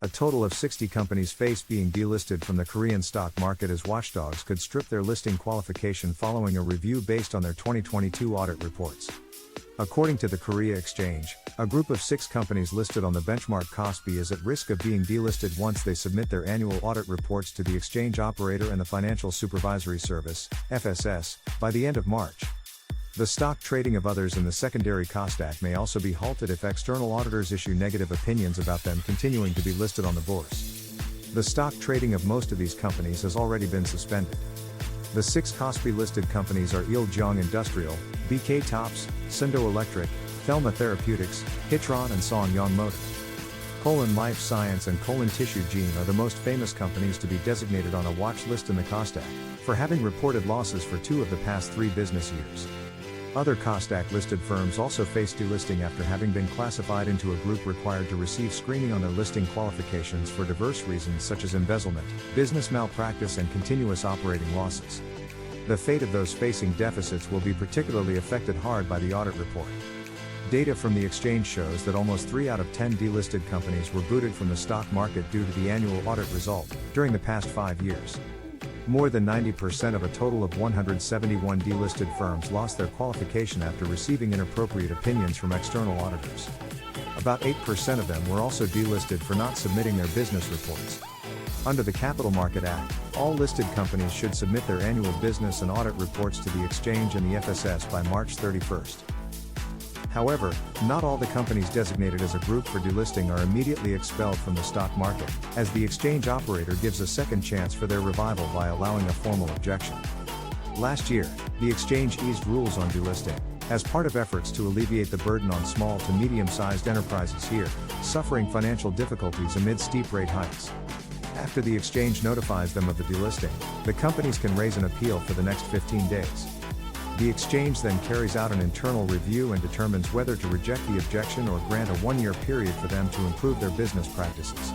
A total of 60 companies face being delisted from the Korean stock market as watchdogs could strip their listing qualification following a review based on their 2022 audit reports. According to the Korea Exchange, a group of 6 companies listed on the benchmark KOSPI is at risk of being delisted once they submit their annual audit reports to the exchange operator and the Financial Supervisory Service, FSS, by the end of March. The stock trading of others in the secondary KOSDAQ may also be halted if external auditors issue negative opinions about them continuing to be listed on the bourse. The stock trading of most of these companies has already been suspended. The 6 KOSPI listed companies are Iljeong Industrial, BK Tops, Sundo Electric, Thelma Therapeutics, Hitron and Songyang Motor. Life Science and Tissue Gene are the most famous companies to be designated on a watch list in the KOSDAQ, for having reported losses for 2 of the past 3 business years. Other KOSDAQ-listed firms also face delisting after having been classified into a group required to receive screening on their listing qualifications for diverse reasons such as embezzlement, business malpractice and continuous operating losses. The fate of those facing deficits will be particularly affected hard by the audit report. Data from the exchange shows that almost 3 out of 10 delisted companies were booted from the stock market due to the annual audit result during the past 5 years. More than 90% of a total of 171 delisted firms lost their qualification after receiving inappropriate opinions from external auditors. About 8% of them were also delisted for not submitting their business reports. Under the Capital Market Act, all listed companies should submit their annual business and audit reports to the exchange and the FSS by March 31st. However, not all the companies designated as a group for delisting are immediately expelled from the stock market, as the exchange operator gives a second chance for their revival by allowing a formal objection. Last year, the exchange eased rules on delisting, as part of efforts to alleviate the burden on small to medium-sized enterprises here, suffering financial difficulties amid steep rate hikes. After the exchange notifies them of the delisting, the companies can raise an appeal for the next 15 days. The exchange then carries out an internal review and determines whether to reject the objection or grant a 1-year period for them to improve their business practices.